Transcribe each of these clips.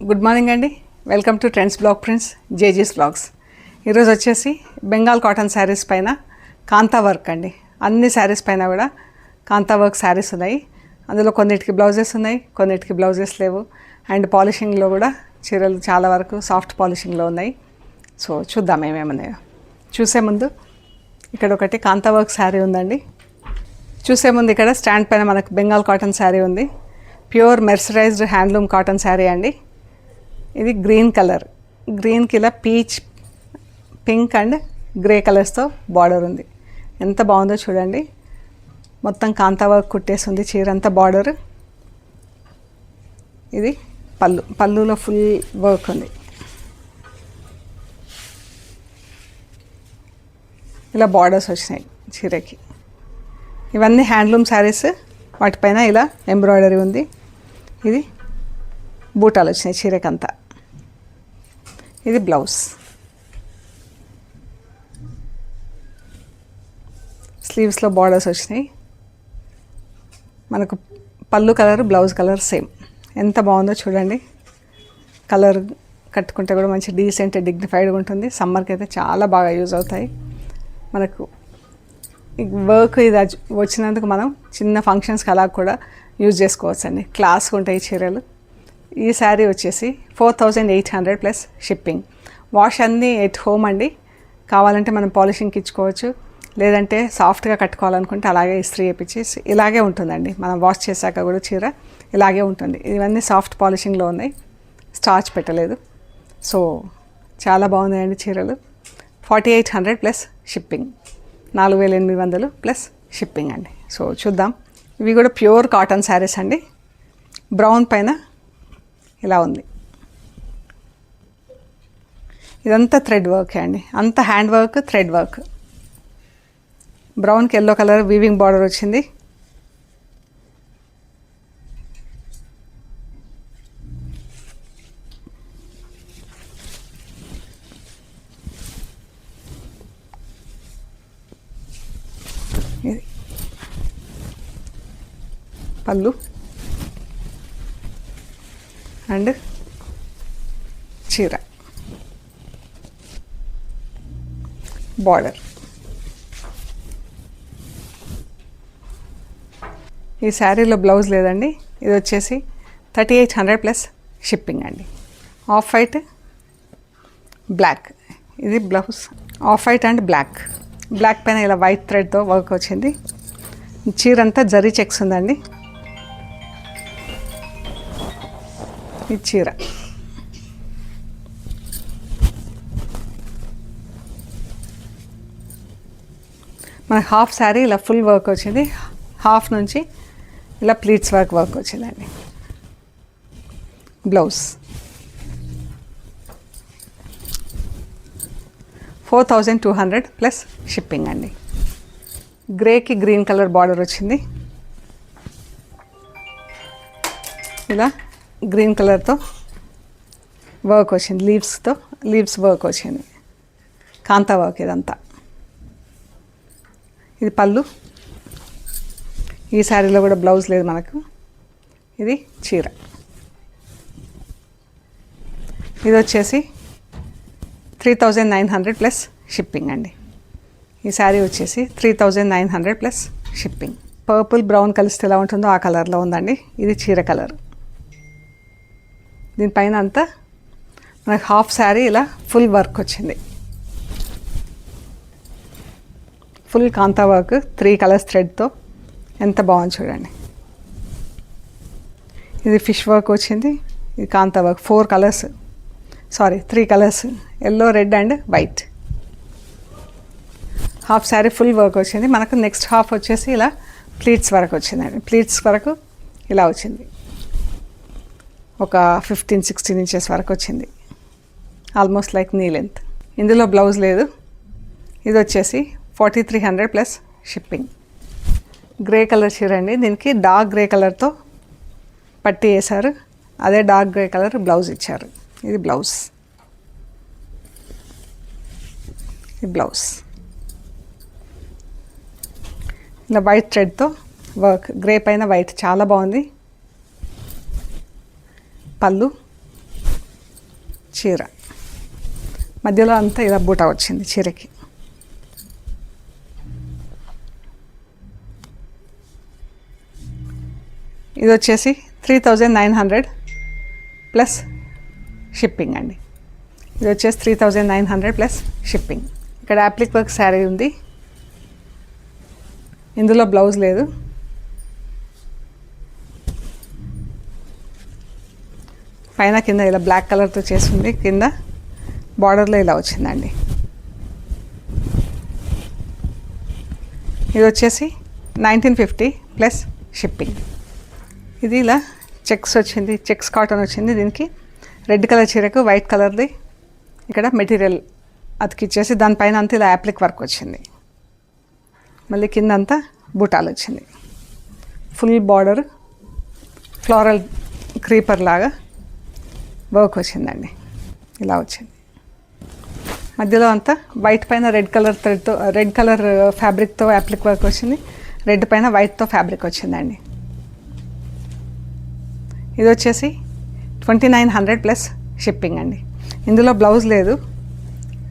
Good morning అండి. Welcome to trends blog prints జేజీస్ blogs. ఈరోజు వచ్చేసి బెంగాల్ కాటన్ శారీస్ పైన కాంతా వర్క్ అండి. అన్ని శారీస్ పైన కూడా కాంతా వర్క్ శారీస్ ఉన్నాయి. అందులో కొన్నిటికి బ్లౌజెస్ ఉన్నాయి, కొన్నిటికి బ్లౌజెస్ లేవు. అండ్ పాలిషింగ్లో కూడా చీరలు చాలా వరకు సాఫ్ట్ పాలిషింగ్లో ఉన్నాయి. సో చూద్దాం ఏమేమున్నాయో. చూసే ముందు ఇక్కడ ఒకటి కాంతా వర్క్ శారీ ఉందండి. చూసే ముందు ఇక్కడ స్టాండ్ పైన మనకు బెంగాల్ కాటన్ శారీ ఉంది. Pure mercerised handloom cotton sari అండి. ఇది గ్రీన్ కలర్, గ్రీన్కి ఇలా పీచ్, పింక్ అండ్ గ్రే కలర్స్తో బార్డర్ ఉంది. ఎంత బాగుందో చూడండి. మొత్తం కాంతా వర్క్ కుట్టేసి ఉంది చీర అంతా బార్డర్. ఇది పళ్ళులో ఫుల్ వర్క్ ఉంది. ఇలా బార్డర్స్ వచ్చినాయి చీరకి. ఇవన్నీ హ్యాండ్లూమ్ శారీస్, వాటిపైన ఇలా ఎంబ్రాయిడరీ ఉంది. ఇది బూటాలు వచ్చినాయి చీరకంతా. ఇది బ్లౌజ్, స్లీవ్స్లో బార్డర్స్ వచ్చినాయి. మనకు పళ్ళు కలర్, బ్లౌజ్ కలర్ సేమ్. ఎంత బాగుందో చూడండి. కలర్ కట్టుకుంటే కూడా మంచి డీసెంట్ డిగ్నిఫైడ్గా ఉంటుంది. సమ్మర్కి అయితే చాలా బాగా యూజ్ అవుతాయి. మనకు వర్క్ ఇది వచ్చినందుకు మనం చిన్న ఫంక్షన్స్కి అలా కూడా యూజ్ చేసుకోవచ్చు అండి. క్లాస్గా ఉంటాయి చీరలు. ఈ శారీ వచ్చేసి 4800 ప్లస్ షిప్పింగ్. వాష్ అన్నీ ఎట్ హోమ్ అండి. కావాలంటే మనం పాలిషింగ్కి ఇచ్చుకోవచ్చు, లేదంటే సాఫ్ట్గా కట్టుకోవాలనుకుంటే అలాగే ఇస్త్రీ చేయించి ఇలాగే ఉంటుందండి. మనం వాష్ చేశాక కూడా చీర ఇలాగే ఉంటుంది. ఇవన్నీ సాఫ్ట్ పాలిషింగ్లో ఉన్నాయి, స్టార్చ్ పెట్టలేదు. సో చాలా బాగున్నాయండి చీరలు. 4800 ప్లస్ షిప్పింగ్, 4800 ప్లస్ షిప్పింగ్ అండి. సో చూద్దాం. ఇవి కూడా ప్యూర్ కాటన్ శారీస్ అండి. బ్రౌన్ పైన ఇలా ఉంది. ఇదంతా థ్రెడ్ వర్క్ అండి, అంతా హ్యాండ్ వర్క్, థ్రెడ్ వర్క్. బ్రౌన్కి ఎల్లో కలర్ వీవింగ్ బార్డర్ వచ్చింది. ఇది పళ్ళు అండ్ చీర బార్డర్. ఈ శారీలో బ్లౌజ్ లేదండి. ఇది వచ్చేసి 3800 ప్లస్ షిప్పింగ్ అండి. Off white, black. ఇది blouse off white and black. Black పైన ఇలా వైట్ థ్రెడ్తో వర్క్ వచ్చింది. చీర అంతా జరీ చెక్స్ ఉందండి. ఈ చీర మన హాఫ్ శారీ ఇలా ఫుల్ వర్క్ వచ్చింది. హాఫ్ నుంచి ఇలా ప్లీట్స్ వర్క్ వచ్చిందండి. బ్లౌజ్ 4200 ప్లస్ షిప్పింగ్ అండి. గ్రేకి గ్రీన్ కలర్ బార్డర్ వచ్చింది. ఇలా గ్రీన్ కలర్తో వర్క్ వచ్చింది. లీవ్స్ వర్క్ వచ్చింది. కాంతా వర్క్ ఇదంతా. ఇది పళ్ళు. ఈ శారీలో కూడా బ్లౌజ్ లేదు మనకు. ఇది చీర. ఇది వచ్చేసి 3900 ప్లస్ షిప్పింగ్ అండి. ఈ శారీ వచ్చేసి 3900 ప్లస్ షిప్పింగ్. పర్పుల్ బ్రౌన్ కలిస్తే ఎలా ఉంటుందో ఆ కలర్లో ఉందండి. ఇది చీర కలర్. దీనిపైన అంతా మనకు హాఫ్ శారీ ఇలా ఫుల్ వర్క్ వచ్చింది. ఫుల్ కాంతా వర్క్ 3 కలర్స్ థ్రెడ్తో ఎంత బాగుంది చూడండి. ఇది ఫిష్ వర్క్ వచ్చింది. ఇది kantha work 3 colours, yellow, red and white. Half sari full work వచ్చింది. మనకు నెక్స్ట్ హాఫ్ వచ్చేసి ఇలా ప్లీట్స్ వరకు వచ్చిందండి. ప్లీట్స్ వరకు ఇలా వచ్చింది. ఒక 15-16 ఇంచెస్ వరకు వచ్చింది. Almost like knee length. ఇందులో బ్లౌజ్ లేదు. ఇది వచ్చేసి 4300 ప్లస్ షిప్పింగ్. గ్రే కలర్ చీర అండి. దీనికి డార్క్ గ్రే కలర్తో పట్టి వేశారు. అదే డార్క్ గ్రే కలర్ బ్లౌజ్ ఇచ్చారు. ఇది బ్లౌజ్. ఇలా వైట్ థ్రెడ్తో వర్క్, గ్రే పైన వైట్, చాలా బాగుంది. పళ్ళు చీర మధ్యలో అంతా ఇలా బూటా వచ్చింది చీరకి. ఇది వచ్చేసి 3900 ప్లస్ షిప్పింగ్ అండి. ఇది వచ్చేసి 3900 ప్లస్ షిప్పింగ్. ఇక్కడ అప్లిక్ వర్క్ శారీ ఉంది, ఇందులో బ్లౌజ్ లేదు. పైన కింద ఇలా బ్లాక్ కలర్తో చేసింది, కింద బార్డర్లో ఇలా వచ్చిందండి. ఇది వచ్చేసి 1950 ప్లస్ షిప్పింగ్. ఇది ఇలా చెక్స్ వచ్చింది, చెక్స్ కాటన్ వచ్చింది. దీనికి రెడ్ కలర్ చీరకు వైట్ కలర్ది ఇక్కడ మెటీరియల్ అతికిచ్చేసి దానిపైన అంతా ఇలా యాప్లిక్ వర్క్ వచ్చింది. మళ్ళీ కింద అంతా బూటాలు వచ్చింది. ఫుల్ బార్డర్ ఫ్లోరల్ క్రీపర్ లాగా వర్క్ వచ్చిందండి, ఇలా వచ్చింది. మధ్యలో అంతా వైట్ పైన రెడ్ కలర్ థ్రెడ్తో, రెడ్ కలర్ ఫ్యాబ్రిక్తో యాప్లిక్ వర్క్ వచ్చింది. రెడ్ పైన వైట్తో ఫ్యాబ్రిక్ వచ్చిందండి. ఇది వచ్చేసి 2900 ప్లస్ షిప్పింగ్ అండి. ఇందులో బ్లౌజ్ లేదు.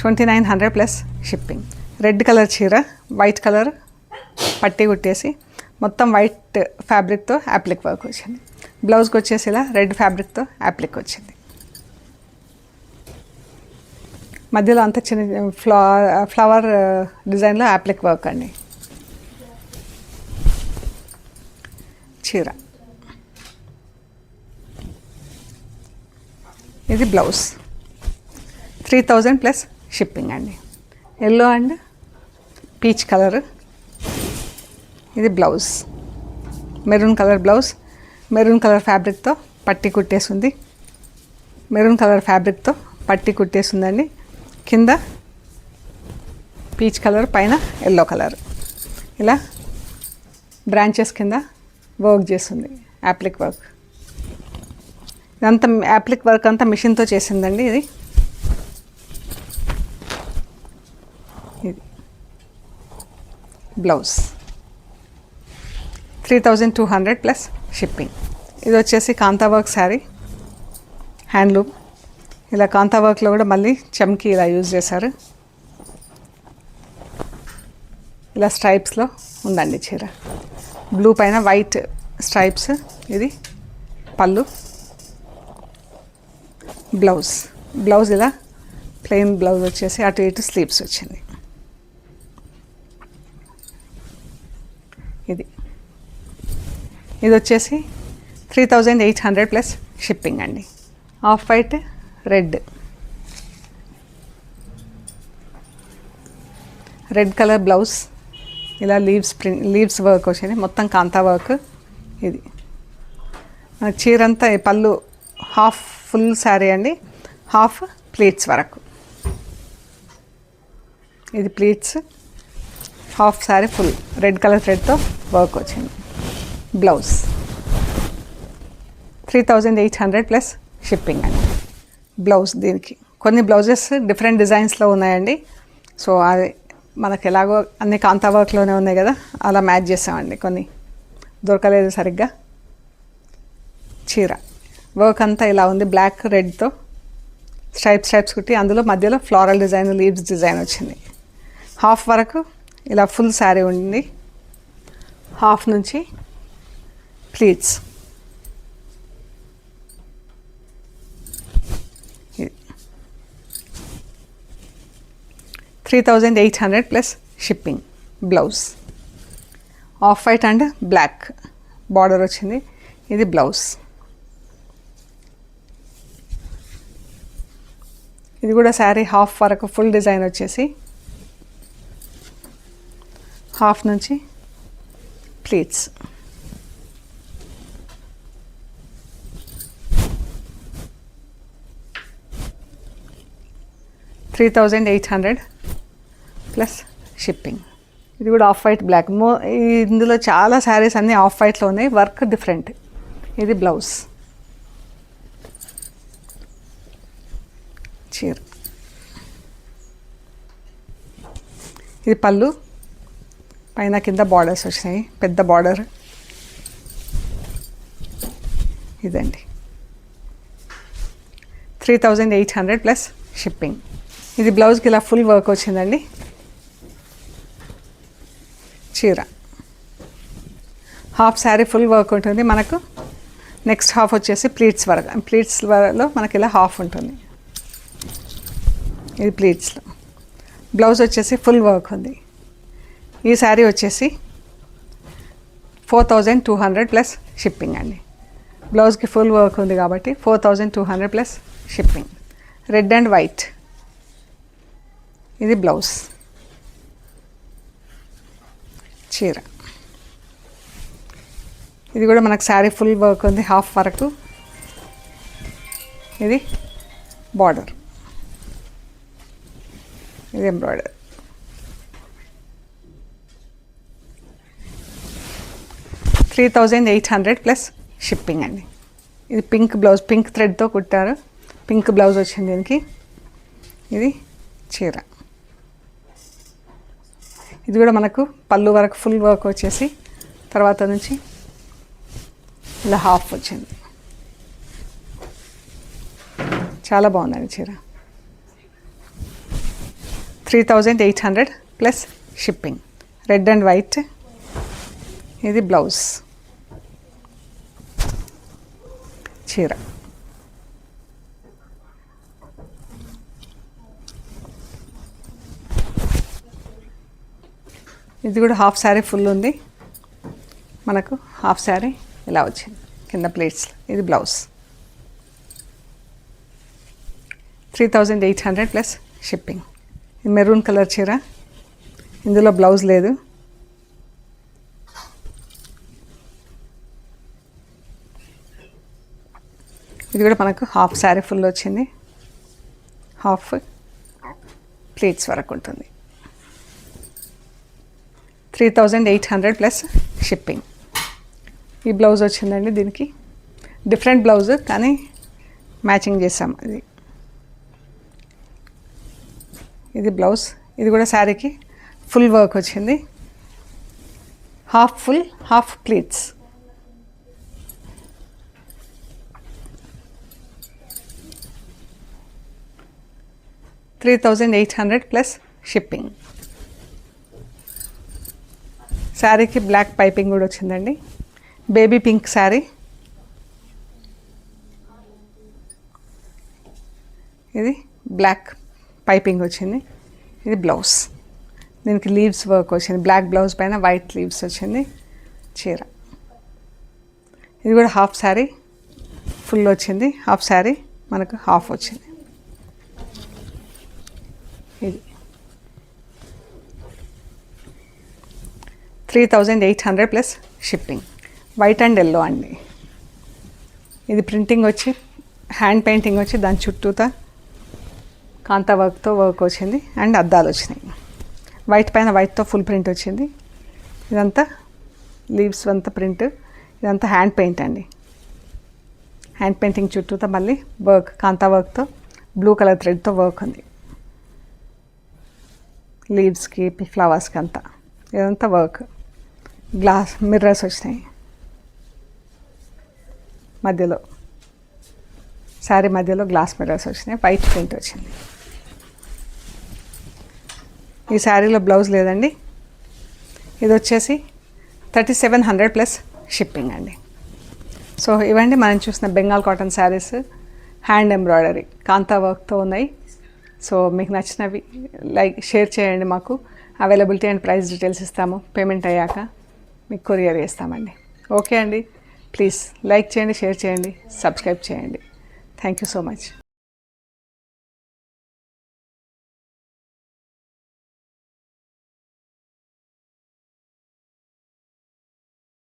2900 ప్లస్ షిప్పింగ్. రెడ్ కలర్ చీర, వైట్ కలర్ పట్టి కుట్టేసి మొత్తం వైట్ ఫ్యాబ్రిక్తో యాప్లిక్ వర్క్ వచ్చింది. బ్లౌజ్కి వచ్చేసి ఇలా రెడ్ ఫ్యాబ్రిక్తో యాప్లిక్ వచ్చింది. మధ్యలో అంత చిన్న ఫ్లవర్ డిజైన్లో యాప్లిక్ వర్క్ అండి. చీర ఇది బ్లౌజ్. 3000 ప్లస్ షిప్పింగ్ అండి. Yellow and peach colour. ఇది blouse, maroon colour blouse. Maroon colour ఫ్యాబ్రిక్తో పట్టి కుట్టేసింది. మెరూన్ కలర్ ఫ్యాబ్రిక్తో పట్టి కుట్టేసిందండి. కింద పీచ్ కలర్, పైన ఎల్లో కలర్, ఇలా బ్రాంచెస్ కింద వర్క్ చేస్తుంది యాప్లిక్ వర్క్. ఇదంతా యాప్లిక్ వర్క్ అంతా మిషన్తో చేసిందండి. ఇది బ్లౌజ్. 3200 plus shipping. ఇది వచ్చేసి కాంతా వర్క్ శారీ, హ్యాండ్లూమ్. ఇలా కాంతా వర్క్లో కూడా మళ్ళీ చమ్కీ ఇలా యూజ్ చేశారు. ఇలా స్ట్రైప్స్లో ఉందండి చీర. బ్లూ పైన వైట్ స్ట్రైప్స్. ఇది పళ్ళు. బ్లౌజ్. బ్లౌజ్ ఇలా ప్లెయిన్ బ్లౌజ్ వచ్చేసి అటు ఇటు స్లీవ్స్ వచ్చింది. ఇది వచ్చేసి 3800 ప్లస్ షిప్పింగ్ అండి. Off white, red. Red colour blouse. ఇలా లీవ్స్ వర్క్ వచ్చింది, మొత్తం కాంతా వర్క్. ఇది చీర అంతా పళ్ళు హాఫ్ ఫుల్ శారీ అండి, హాఫ్ ప్లీట్స్ వరకు. ఇది pleats, half sari full red colour థ్రెడ్తో వర్క్ వచ్చింది. బ్లౌజ్. 3800 ప్లస్ షిప్పింగ్ అండి. బ్లౌజ్. దీనికి కొన్ని బ్లౌజెస్ డిఫరెంట్ డిజైన్స్లో ఉన్నాయండి. సో అది మనకు ఎలాగో అన్ని కాంతా వర్క్లోనే ఉన్నాయి కదా, అలా మ్యాచ్ చేసామండి. కొన్ని దొరకలేదు సరిగ్గా. చీర వర్క్ అంతా ఇలా ఉంది, బ్లాక్ రెడ్తో స్ట్రైప్స్ కుట్టి అందులో మధ్యలో ఫ్లోరల్ డిజైన్, లీవ్స్ డిజైన్ వచ్చింది. హాఫ్ వరకు ఇలా ఫుల్ శారీ ఉంది, హాఫ్ నుంచి pleats. 3800 plus shipping. Blouse. Off white and black border వచ్చింది. ఇది బ్లౌజ్. ఇది కూడా శారీ హాఫ్ వరకు ఫుల్ డిజైన్ వచ్చేసి హాఫ్ నుంచి ప్లీట్స్. $3,800 plus shipping. ఇది కూడా ఆఫ్ వైట్ బ్లాక్. ఇందులో చాలా శారీస్ అన్నీ ఆఫ్ వైట్లో ఉన్నాయి, వర్క్ డిఫరెంట్. ఇది బ్లౌజ్. చీర. ఇది పళ్ళు, పైన కింద బార్డర్స్ వచ్చినాయి, పెద్ద బార్డర్. ఇదండి 3800 ప్లస్ షిప్పింగ్. ఇది బ్లౌజ్కి ఇలా ఫుల్ వర్క్ వచ్చిందండి. చీర హాఫ్ శారీ ఫుల్ వర్క్ ఉంటుంది మనకు. నెక్స్ట్ హాఫ్ వచ్చేసి ప్లీట్స్ వర్క్. ప్లీట్స్లో మనకి ఇలా హాఫ్ ఉంటుంది. ఇది ప్లీట్స్లో. బ్లౌజ్ వచ్చేసి ఫుల్ వర్క్ ఉంది. ఈ శారీ వచ్చేసి 4200 ప్లస్ షిప్పింగ్ అండి. బ్లౌజ్కి ఫుల్ వర్క్ ఉంది కాబట్టి 4200 plus shipping. Red and white. ఇది బ్లౌజ్. చీర ఇది కూడా మనకు శారీ ఫుల్ వర్క్ ఉంది హాఫ్ వరకు. ఇది బార్డర్. ఇది ఎంబ్రాయిడరీ. $3800 ప్లస్ షిప్పింగ్ అండి. ఇది పింక్ బ్లౌజ్, పింక్ థ్రెడ్తో కుట్టారు. పింక్ బ్లౌజ్ వచ్చింది దీనికి. ఇది చీర. ఇది కూడా మనకు పళ్ళు వరకు ఫుల్ వర్క్ వచ్చేసి తర్వాత నుంచి ఇలా హాఫ్ వచ్చింది. చాలా బాగుందండి చీర. 3800 plus shipping. Red and white. ఇది బ్లౌజ్. చీర ఇది కూడా హాఫ్ శారీ ఫుల్ ఉంది మనకు. హాఫ్ శారీ ఇలా వచ్చింది కింద ప్లేట్స్. ఇది బ్లౌజ్. 3800 plus shipping. ఇది మెరూన్ కలర్ చీర. ఇందులో బ్లౌజ్ లేదు. ఇది కూడా మనకు హాఫ్ శారీ ఫుల్ వచ్చింది. హాఫ్ ప్లేట్స్ వరకు ఉంటుంది. 3800 ప్లస్ షిప్పింగ్. ఈ బ్లౌజ్ వచ్చిందండి. దీనికి డిఫరెంట్ బ్లౌజ్ కానీ మ్యాచింగ్ చేసాం. ఇది బ్లౌజ్. ఇది కూడా శారీకి ఫుల్ వర్క్ వచ్చింది. Half full half pleats. $3800 plus shipping. శారీకి బ్లాక్ పైపింగ్ కూడా వచ్చిందండి. Baby pink sari. ఇది బ్లాక్ పైపింగ్ వచ్చింది. ఇది బ్లౌజ్. దీనికి లీవ్స్ వర్క్ వచ్చింది. బ్లాక్ బ్లౌజ్ పైన వైట్ లీవ్స్ వచ్చింది. చీర ఇది కూడా హాఫ్ శారీ ఫుల్ వచ్చింది. హాఫ్ శారీ మనకు హాఫ్ వచ్చింది. ఇది 3800 plus shipping. White and yellow అండి. ఇది ప్రింటింగ్ వచ్చి హ్యాండ్ పెయింటింగ్ వచ్చి దాని చుట్టూతా కాంతా వర్క్తో వర్క్ వచ్చింది అండ్ అద్దాలు వచ్చినాయి. వైట్ పైన వైట్తో ఫుల్ ప్రింట్ వచ్చింది. ఇదంతా లీవ్స్ అంతా ప్రింట్. ఇదంతా హ్యాండ్ పెయింట్ అండి. హ్యాండ్ పెయింటింగ్ చుట్టూతా మళ్ళీ వర్క్ కాంతా వర్క్తో బ్లూ కలర్ థ్రెడ్తో వర్క్ ఉంది. లీవ్స్కి ఫ్లవర్స్కి అంతా ఇదంతా వర్క్. గ్లాస్ మిర్రర్స్ వచ్చినాయి మధ్యలో. శారీ మధ్యలో గ్లాస్ మిర్రర్స్ వచ్చినాయి. వైట్ ప్రింట్ వచ్చింది. ఈ శారీలో బ్లౌజ్ లేదండి. ఇది వచ్చేసి 3700 ప్లస్ షిప్పింగ్ అండి. సో ఇవండి మనం చూసిన Bengal cotton saris hand embroidery kantha వర్క్తో ఉన్నాయి. సో మీకు నచ్చినవి లైక్ షేర్ చేయండి. మాకు అవైలబిలిటీ అండ్ ప్రైస్ డీటెయిల్స్ ఇస్తాము. పేమెంట్ అయ్యాక మీకు కొరియర్ చేస్తామండి. ఓకే అండి. ప్లీజ్ లైక్ చేయండి, షేర్ చేయండి, సబ్స్క్రైబ్ చేయండి. Thank you so much.